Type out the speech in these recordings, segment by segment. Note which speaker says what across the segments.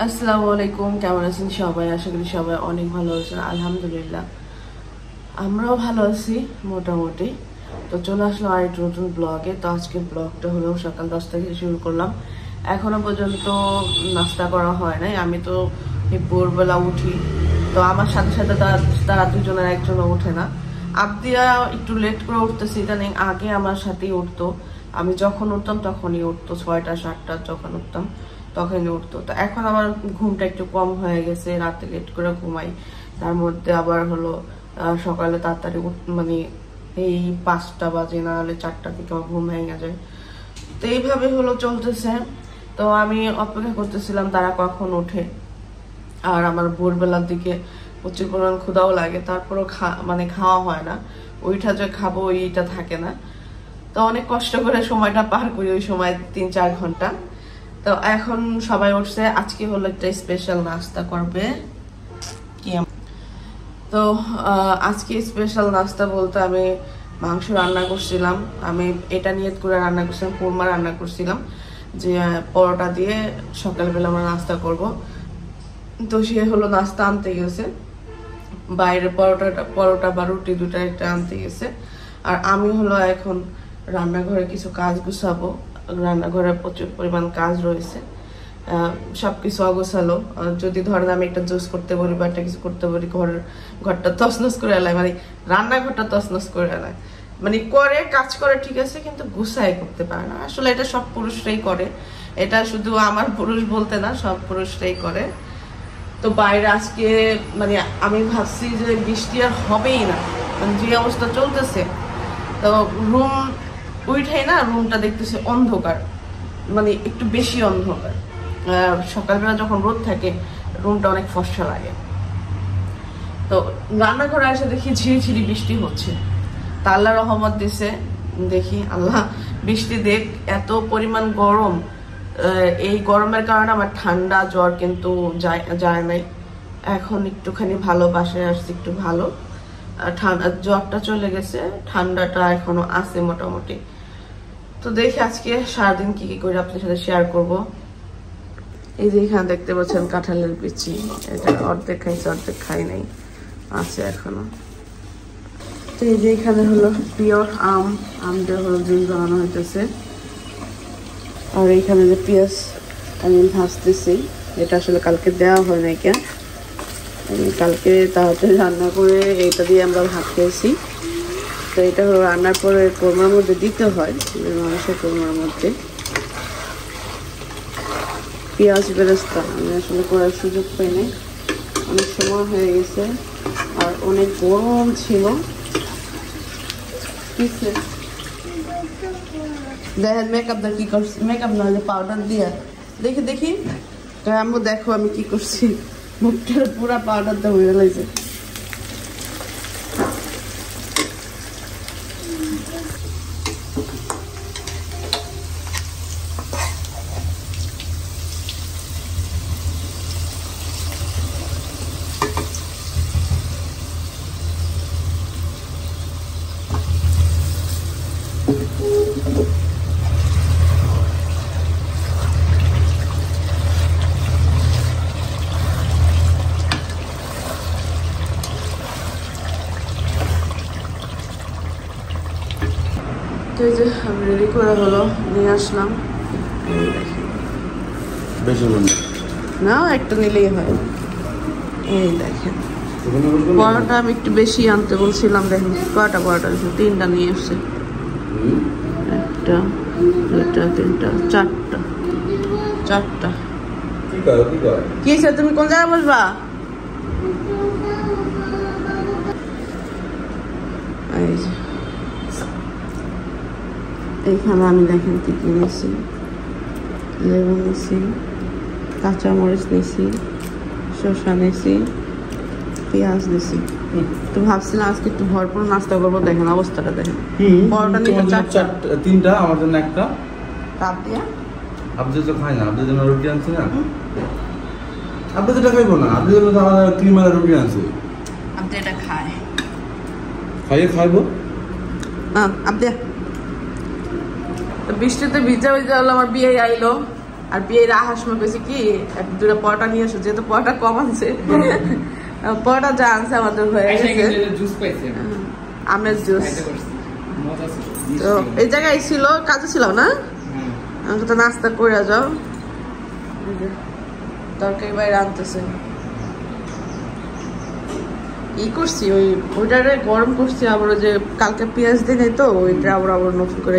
Speaker 1: আসসালামু আলাইকুম, কেমন আছেন সবাই? আশা করি সবাই অনেক ভালো আছেন। আলহামদুলিল্লাহ আমরাও ভালো আছি মোটামুটি। তো চলে আসলো আর একটা নতুন ব্লগে। তো আজকের ব্লগটা হলো সকাল 10টা থেকে শুরু করলাম। এখনো পর্যন্ত নাস্তা করা হয় নাই। আমি তো ভোরবেলা উঠি, তো আমার সাথে সাথে তারা দুজনের একজনও ওঠে না। আবদিয়া একটু লেট করে উঠতেছি ইদানিং, আগে আমার সাথেই উঠতো। আমি যখন উঠতাম তখনই উঠতো, 6টা 7টা যখন উঠতাম তখনই উঠতো। তো এখন আমার ঘুমটা একটু কম হয়ে গেছে, রাতে লেট করে ঘুমাই। তার মধ্যে আবার হলো সকালে তাড়াতাড়ি মানে এই 5টা বাজে, না হলে 4টার দিকে আমার ঘুম ভেঙে যায়। তো এইভাবে হলো চলতেছে। তো আমি অপেক্ষা করতেছিলাম তারা কখন ওঠে। আর আমার ভোরবেলার দিকে প্রচুর পরিমাণ ক্ষুধাও লাগে, তারপরও মানে খাওয়া হয় না। ওইটা যে খাবো ওইটা থাকে না। তো অনেক কষ্ট করে সময়টা পার করি, ওই সময় 3-4 ঘন্টা। তো এখন সবাই উঠছে। আজকে হলো একটা স্পেশাল নাস্তা করবে কি। তো আজকে স্পেশাল নাস্তা বলতে আমি মাংস রান্না করছিলাম। আমি এটা নিয়ত করে রান্না করছিলাম, কোরমা রান্না করছিলাম যে পরোটা দিয়ে সকালবেলা আমরা নাস্তা করব। তো সে হলো নাস্তা আনতে গেছে বাইরে, পরোটা বা রুটি দুটা একটা আনতে গেছে। আর আমি হলো এখন রান্নাঘরে কিছু কাজ গুছাবো। রান্নাঘরে প্রচুর পরিমাণ কাজ রয়েছে, সবকিছু অগোছালো। যদি ধরেন আমি একটা জুস করতে বলি বা একটা কিছু করতে বলি, ঘরটা তছনছ করে এলাই, মানে রান্নাঘরটা তছনছ করে এলাই। মানে কাজ করে ঠিক আছে, কিন্তু গুছাই করতে পারে না। আসলে এটা সব পুরুষরাই করে, এটা শুধু আমার পুরুষ বলতে না, সব পুরুষরাই করে। তো বাইরে আজকে মানে আমি ভাবছি যে বৃষ্টি আর হবেই না, মানে যে অবস্থা চলতেছে। তো রুম উঠাই না, রুমটা দেখতেছে অন্ধকার, মানে একটু বেশি অন্ধকার। সকালবেলা যখন রোদ থাকে রুমটা অনেক ফর্সা লাগে। তো রান্নাঘরে এসে দেখি ঝিরিঝিরি বৃষ্টি হচ্ছে। তা আল্লাহ রহমত দিছে, দেখি আল্লাহ বৃষ্টি দেখ। এত পরিমাণ গরম, এই গরমের কারণে আমার ঠান্ডা জ্বর কিন্তু যায় নাই। এখন একটুখানি ভালো, বাসায় আসছি একটু ভালো। ঠান্ডা জ্বরটা চলে গেছে, ঠান্ডাটা এখনো আছে মোটামুটি। তো দেখি আজকে সারাদিন কি কি করে আপনার সাথে শেয়ার করব। এই যে এখানে দেখতে পাচ্ছেন কাঁঠালের বিচি, এটা অর্ধেক খাইছে অর্ধেক খাই নাই, আছে এখনো। তো এই যে এখানে হলো পিওর আম দিয়ে হলো জুস বানানো হইতেছে। আর এইখানে যে পেঁয়াজ আমি ভাজতেছি, এটা আসলে কালকে দেওয়া হয় নাই কেন, কালকে তাড়াতাড়ি রান্না করে এইটা দিয়ে আমরা ভাত খেয়েছি। তো এটা হলো রান্নার পরে কোরমার মধ্যে দিতে হয়, মাংসের কোরমার মধ্যে পেঁয়াজ বেরেস্তা আমি আসলে করার সুযোগ পাই নাই, অনেক সময় হয়ে গেছে আর অনেক গরম ছিল। দেখেন মেকআপ দা কি করছি, মেকআপ না হলে পাউডার দিয়ে দেখি আমি দেখো আমি কি করছি, মুখটার পুরা পাউডার দিয়ে হয়ে গেছে। তো এই যে আমি রেডি করে হলো নিয়ে আসলাম, বেশি না একটা নিলেই হয়। এই দেখেন পরোটা আমি একটু বেশি আনতে বলছিলাম, দেখেন কয়টা পরোটা, 3টা নিয়ে আসছে। 1টা 2টা 3টা 4টা। কি হয়েছে, তুমি কোন জায়গায় বসবা? এই যে এইখানে আমি দেখেন কি কিনেছি, লেবু নিয়েছি, কাঁচামরিচ নিয়েছি, শসা নিয়েছি, পেঁয়াজ নিয়েছি। তো ভাবছিলাম আজকে একটু ভরপুর নাস্তা করবো। দেখেন অবস্থাটা দেখেন, পরোটা নিতে
Speaker 2: 3টা, আমার জন্য একটা।
Speaker 1: কাপ দিয়া
Speaker 2: আপনি তো খাই না, আপনার জন্য রুটি আনছি না, আপনি যেটা খাইবো না, আপনার জন্য ক্রিম আর রুটি আনছি।
Speaker 1: আপনি এটা
Speaker 2: খাইবো
Speaker 1: আপনি। বৃষ্টিতে ভিজা হলো, আমার বিয়ে আইলো। আর বিয়ের আসার সময় কইছি কি দুটা পরোটা নিয়ে আসো, যেহেতু পরোটা কম আছে পরোটা যা আনছে আমাদের হয়ে গেছে। আমের জুস তো এই জায়গায় ছিল, কাজে ছিল না, আমাকে তো নাস্তা করে যাও। তরকারি বাইরে আনতেছে, ই করছি ওইটারে গরম করছি, আবার যে কালকে পেঁয়াজ দিয়ে তো ওইটা আবার নতুন করে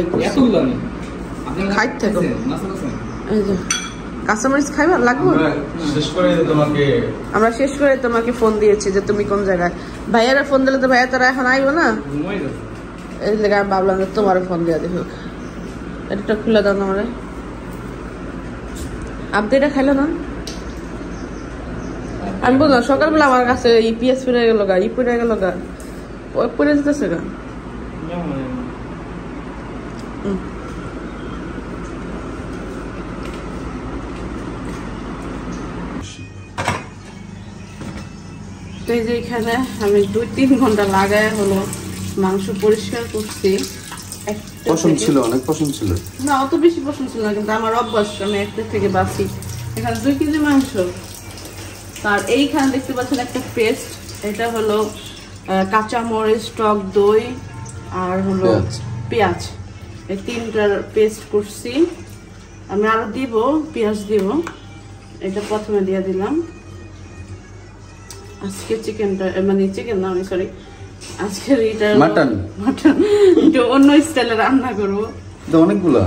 Speaker 1: খাইতে থাকো। এই যে কাঁচামরিচ খাইবা লাগবে, আমরা শেষ করে তোমাকে ফোন দিয়েছি যে তুমি কোন জায়গায়। ভাইয়ারা ফোন দিলে তো ভাইয়া তারা এখন আইবো না, এই জায়গায় আমি ভাবলাম যে তোমার ফোন দেওয়া দেখো। এটা খুলে দাও না আমারে, আপনি এটা খাইলো না। আমি বললাম সকালবেলা আমার কাছে ইপিএস পড়ে গেল গা, ই পড়ে গেল গা, ওই পড়ে যেতেছে গা। তো এই যে এখানে আমি 2-3 ঘন্টা লাগায় হলো মাংস পরিষ্কার করছি।
Speaker 2: পছন্দ ছিল, অনেক পছন্দ ছিল
Speaker 1: না, অত বেশি পছন্দ ছিল না, কিন্তু আমার অভ্যাস আমি একটা থেকে বাঁচি। এখানে 2 কেজি মাংস। আর এইখানে দেখতে পাচ্ছেন একটা পেস্ট, এটা হলো কাঁচামরিচ, টক দই আর হলো পেঁয়াজ, এই 3টার পেস্ট করছি। আমি আরো দিব, পেঁয়াজ দিব, এটা প্রথমে দিয়ে দিলাম। আজকে চিকেনটা মানে চিকেন না, আমি সরি, আজকের এটা মাটন একটু অন্য স্টাইলে রান্না করবো।
Speaker 2: অনেকগুলা,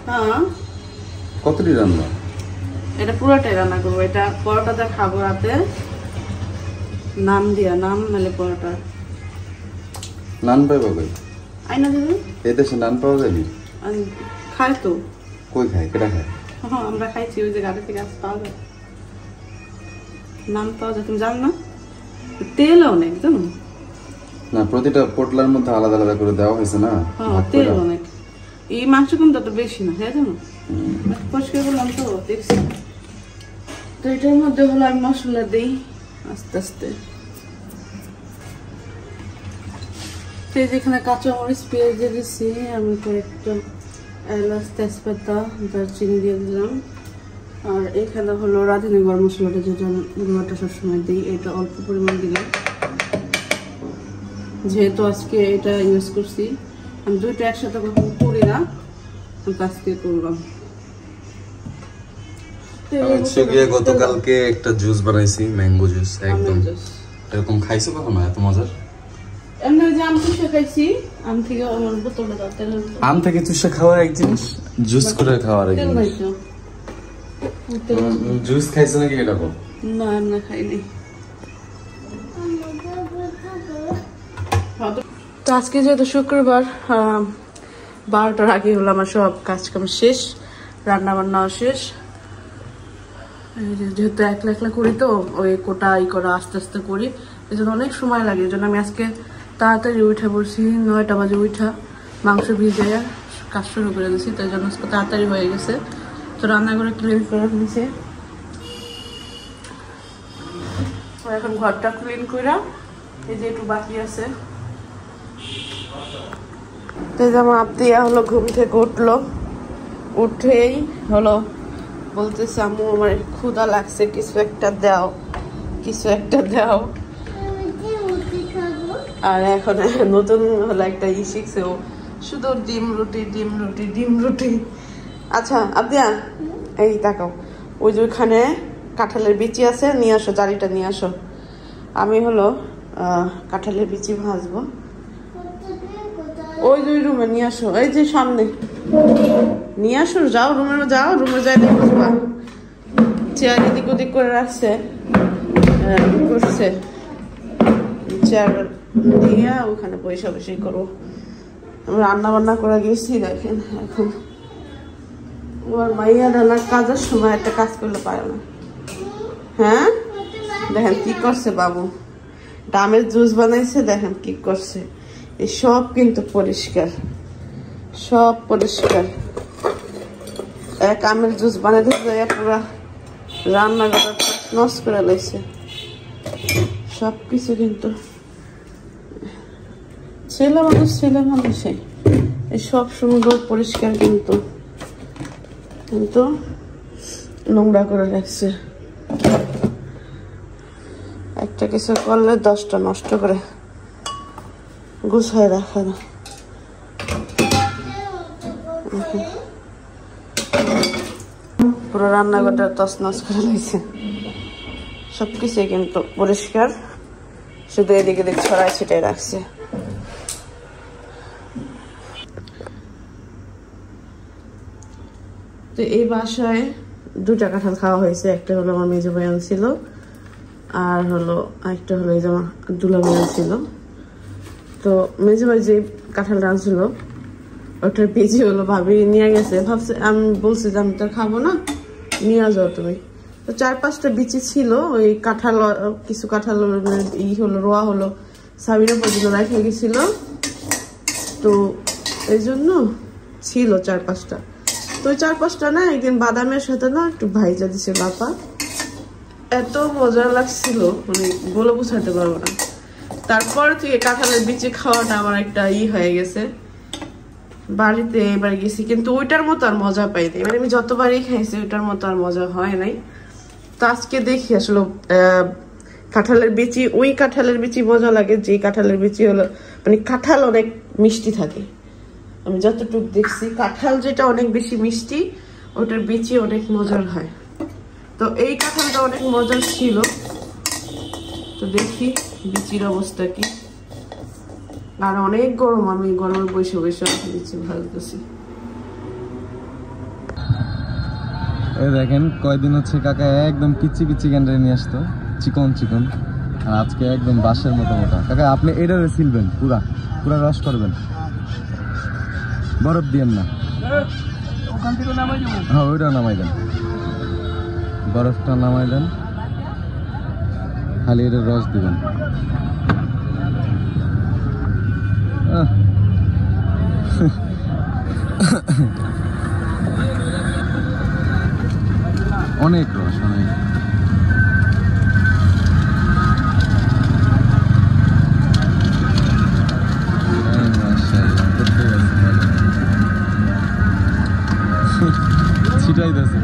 Speaker 1: হ্যাঁ
Speaker 2: কতটি রান্না,
Speaker 1: এটা পুরোটাই রান্না করবো। এটা পরোটাতে খাবো রাতে, নাম দিয়া, নাম নাহলে পরোটা।
Speaker 2: নান পাইবা কই?
Speaker 1: আইনা দিদি
Speaker 2: এই দেশে নান পাওয়া যায়?
Speaker 1: খায় তো।
Speaker 2: কই খায়, কেটা খায়?
Speaker 1: আমরা খাইছি, ওই যে গাড়ি থেকে আস পাওয়া যায়, নাম পাওয়া যায়, তুমি জানো না? তেল অনেক জানো
Speaker 2: না, প্রতিটা পোটলার মধ্যে আলাদা আলাদা করে দেওয়া হয়েছে না।
Speaker 1: হ্যাঁ তেল অনেক, এই মাংস কিন্তু অত বেশি না, হ্যাঁ জানো, পরিষ্কার করলাম তো দেখছি। তো এটার মধ্যে হলো আমি মশলা দিই আস্তে আস্তে। তো যেখানে কাঁচামরিচ পেঁয়াজ দিয়ে দিচ্ছি, আমি কয়েকটা এলাচ, তেজপাতা, দারচিনি দিয়ে দিলাম। আর এখানে হলো রাঁধুনি গরম মশলাটা, যেটা গুঁড়োটা সবসময় দিই, এটা অল্প পরিমাণ দিলাম, যেহেতু আজকে এটা ইউজ করছি। আমি 2টা একসাথে কখনো করি না, আজকে করলাম।
Speaker 2: গতকালকে একটা জুস বানাইছি, ম্যাঙ্গো জুস, একদম এরকম খাইছো কখনো? এত মজার।
Speaker 1: এমনি যে আম চুষে খাইছি, আম থেকে আমার বোতলে দাও, তেলের
Speaker 2: আম থেকে চুষে খাওয়ার এক জিনিস, জুস করে খাওয়ার এক জিনিস। জুস খাইছো নাকি এটা?
Speaker 1: না না খাইনি। তো আজকে যেহেতু শুক্রবার, 12টার আগে হলো আমার সব কাজকাম শেষ, রান্না বান্নাও শেষ। যেহেতু একলা একলা করি তো ওই কোটা ই করা আস্তে আস্তে করি, এই জন্য অনেক সময় লাগে। এই জন্য আমি আজকে তাড়াতাড়ি উঠে পড়ছি, 9টা বাজে উঠা মাংস ভিজে কাজ শুরু করে দিয়েছি, তাই জন্য আজকে তাড়াতাড়ি হয়ে গেছে। তো রান্না করে ক্লিন করে ফেলেছি, এখন ঘরটা ক্লিন করে এই যে একটু বাকি আছে। আমার আব্দিয়া হলো ঘুম থেকে উঠলো, উঠেই হলো বলতেছে আম্মু আমার ক্ষুধা লাগছে, কিছু একটা দাও, কিছু একটা দাও। আর এখন নতুন হলো একটা ই শিখছে, ও শুধু ডিম রুটি ডিম রুটি ডিম রুটি। আচ্ছা আব্দিয়া এই তাকাও, ওই যে ওইখানে কাঁঠালের বিচি আছে, নিয়ে আসো, জালিটা নিয়ে আসো। আমি হলো কাঁঠালের বিচি ভাজবো, ওই দুই রুমে নিয়ে আসো, এই যে সামনে নিয়ে আসো, যাও রুমে যাও, রুমে যাই দেখো চেয়ার এদিক ওদিক করে রাখছে, করছে চেয়ার দিয়ে ওখানে পয়সা বসে করবো। আমি রান্না বান্না করে গেছি, দেখেন এখন আমার মাইয়া রান্নার কাজের সময় একটা কাজ করলে পারে না। হ্যাঁ দেখেন কি করছে বাবু, ডামের জুস বানাইছে, দেখেন কি করছে। এই সব কিন্তু পরিষ্কার, সব পরিষ্কার। এক আমের জুস বানাইতে পুরা রান্নাঘর নষ্ট করে লাইছে, সবকিছু কিন্তু ছেলে মানুষে এই সব সুন্দর পরিষ্কার কিন্তু কিন্তু নোংরা করে রাখছে। একটা কিছু করলে 10টা নষ্ট করে গুছায় রাখে না। পুরো রান্নাঘরটা তছনছ করে রয়েছে। সবকিছু কিন্তু পরিষ্কার, শুধু এদিকে দিক ছড়াই ছিটাই রাখছে। তো এই বাসায় 2টা কাঁঠাল খাওয়া হয়েছে। একটা হলো আমার মেজো ভাই আনছিল, আর হলো আরেকটা হলো এই যে আমার দুলাভাই আনছিল। তো মেজো ভাই যে কাঁঠালটা আনছিল ওটার পিজি হলো ভাবি নিয়ে গেছে। ভাবছে, আমি বলছি যে আমি তো খাবো না, নিয়ে যাও তুমি। তো 4-5টা বিচি ছিল। ওই কাঁঠাল, কিছু কাঁঠাল হলো রোয়া হলো সাবিনা পর্যন্ত রেখে গেছিল, তো এই জন্য ছিল 4-5টা। তো 4-5টা না একদিন বাদামের সাথে না একটু ভাইজা দিছে বাপা, এত মজা লাগছিল মানে বলে বোঝাতে পারবো না। তারপর থেকে কাঁঠালের বিচি খাওয়াটা আমার একটা হয়ে গেছে। বাড়িতে এবার গেছি কিন্তু ওইটার মতো আর মজা পাইনি। মানে আমি যতবারই খাইছি ওইটার মতো আর মজা হয় নাই। তো আজকে দেখি আসলে কাঁঠালের বিচি, ওই কাঁঠালের বিচি মজা লাগে যে কাঁঠালের বিচি হলো মানে কাঁঠাল অনেক মিষ্টি থাকে। আমি যতটুকু দেখছি কাঁঠাল যেটা অনেক বেশি মিষ্টি, ওটার বিচি অনেক মজার হয়। তো এই কাঁঠালটা অনেক মজার ছিল। তো দেখি বিচির অবস্থা কি। আর অনেক গরম, আমি গরমে বসে বসে বিচি ভাজতেছি।
Speaker 3: এই দেখেন কয়দিন হচ্ছে কাকা একদম পিচি পিচি গ্যান্ডারে নিয়ে আসতো, চিকন চিকন, আর আজকে একদম বাঁশের মতো মোটা। কাকা আপনি এটারে ছিলবেন, পুরা পুরা রস করবেন, বরফ দিয়েন না। হ্যাঁ ওইটা নামাই দেন, বরফটা নামাই দেন, খালি এটার রস দিবেন। অনেক রস, অনেক। ছিটাই দিয়েছে,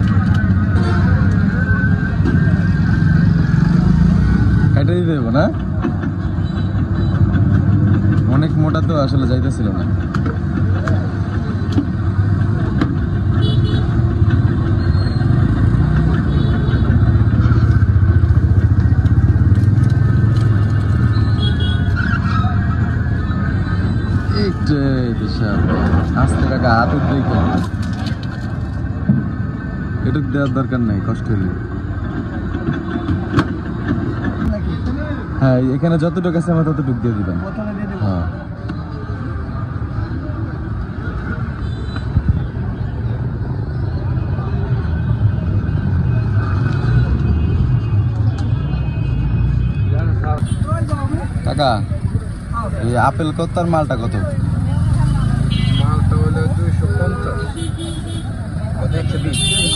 Speaker 3: কাটাই দেবো না, অনেক মোটা তো আসলে যাইতেছিল না। আস্তে কাকা হাত দেখে এটুক দেওয়ার দরকার নাই, কষ্ট হলে। হ্যাঁ এখানে যতটুকু আছে আমার ততটুকু দিয়ে দিবেন। হ্যাঁ কাকা এই আপেল কত আর মালটা কত?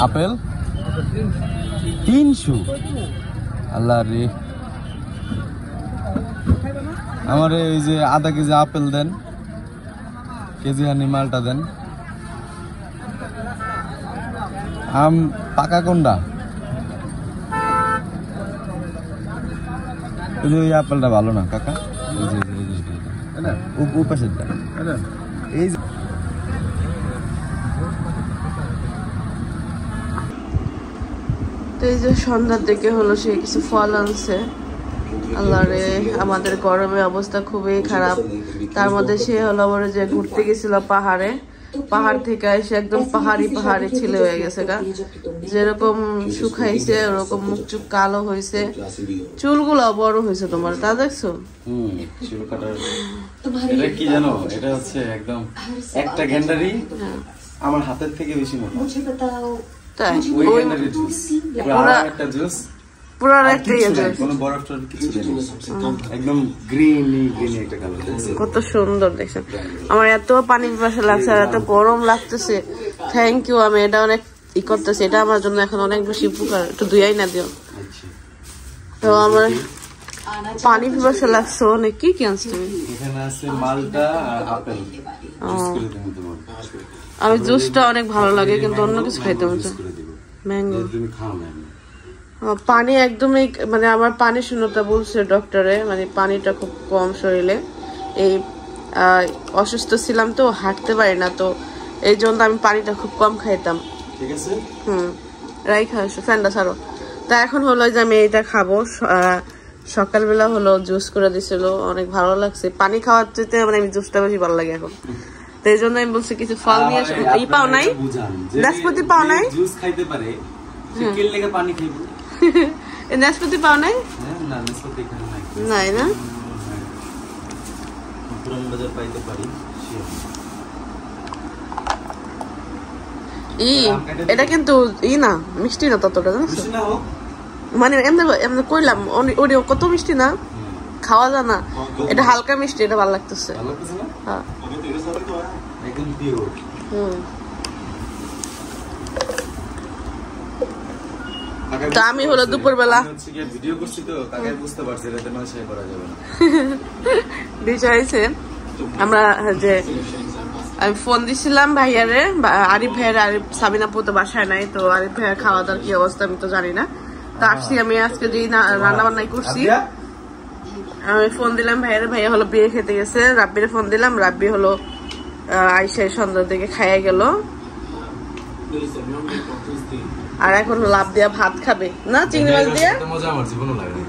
Speaker 3: আপেল 300। আল্লাহ রে, আমার এই যে আধা কেজি আপেল দেন, কেজি হানি মালটা দেন। আম পাকা কোনটা? এই আপেলটা ভালো না কাকা, উপাসেরটা এই যে।
Speaker 1: তো এই যে সন্ধ্যার দিকে হলো সে কিছু ফল আনছে। আল্লাহ রে, আমাদের গরমের অবস্থা খুবই খারাপ। তার মধ্যে সে হলো আবার যে ঘুরতে গেছিল পাহাড়ে, পাহাড় থেকে এসে একদম পাহাড়ি ছিলে হয়ে গেছে গা। যেরকম শুকাইছে ওরকম মুখ চুখ কালো হয়েছে, চুলগুলো বড় হয়েছে তোমার, তা দেখছো?
Speaker 3: চুল কাটার এটা কি জানো, এটা হচ্ছে একদম একটা গ্যান্ডারি আমার হাতের থেকে বেশি মোটা।
Speaker 1: তাই
Speaker 3: ওই গ্যান্ডারি জুস, একটা জুস
Speaker 1: পুরো একটাই আছে,
Speaker 3: কোনো বরফ টরফ কিছু নেই, একদম গ্রিনি গ্রিনি একটা কালার।
Speaker 1: কত সুন্দর দেখছেন। আমার এত পানি পিপাসা লাগছে আর এত গরম লাগতেছে। থ্যাংক ইউ, আমি এটা অনেক করতেছি, এটা আমার জন্য এখন অনেক বেশি উপকার। একটু ধুয়াই না দিও। তো আমার পানি পিপাসা লাগছে অনেক। কি কি আনছো তুমি?
Speaker 3: এখানে আছে মালটা আর আপেল। আমি
Speaker 1: জুসটা অনেক ভালো লাগে কিন্তু অন্য কিছু খাইতে মনে ম্যাঙ্গো
Speaker 2: তুমি খাও না
Speaker 1: পানি একদমই মানে আমার পানি শূন্যতা বলছে ডক্টরে, মানে পানিটা খুব কম শরীরে। এই অসুস্থ ছিলাম তো, হাঁটতে পারি না, তো এই জন্য আমি পানিটা খুব কম খাইতাম।
Speaker 2: ঠিক আছে
Speaker 1: রাইখা আসো ফ্যানটা ছাড়ো। তা এখন হলো যে আমি এইটা খাবো। সকালবেলা হলো জুস করে দিছিল, অনেক ভালো লাগছে। পানি খাওয়ার চেয়ে মানে আমি জুসটা বেশি ভালো লাগে এখন, তো এই জন্য আমি বলছি কিছু ফল নিয়ে আসো। এই পাও নাই, নাশপাতি পাও নাই,
Speaker 2: জুস খাইতে পারে কেল লেগে পানি খাইবো।
Speaker 1: এই নাশপাতি পাও নাই?
Speaker 2: না নাশপাতি এখানে নাই।
Speaker 1: নাই না,
Speaker 2: পুরান বাজার পাইতে পারি।
Speaker 1: এটা কিন্তু না মিষ্টি না ততটা, জানিস মানে এমনি কইলাম ওটা কত মিষ্টি না, খাওয়া যায় না। এটা হালকা মিষ্টি, এটা ভালো লাগতেছে। হ্যাঁ তো আমি হলো দুপুরবেলা
Speaker 2: ভিডিও করছি তো কাকাই বুঝতে পারছি এটাতে নয় করা যাবে না।
Speaker 1: বিষয় হয়েছে আমরা যে আমি ফোন দিছিলাম ভাইয়ারে, আরিফ ভাইয়ার, আরিফ সাবিনা পো তো বাসায় নাই, তো আরিফ ভাইয়ার খাওয়া দাওয়ার কি অবস্থা আমি তো জানি না। তো আসছি আমি আজকে যে রান্না বান্নাই করছি, আমি ফোন দিলাম ভাইয়ারে, ভাইয়া হলো বিয়ে খেতে গেছে। রাব্বিরে ফোন দিলাম, রাব্বি হলো আইসাই সন্ধ্যার দিকে খাইয়া গেল, আর এখন লাভ দিয়া ভাত খাবে না চিংড়ি মাছ দিয়া।
Speaker 2: মজা আমার জীবনও লাগে।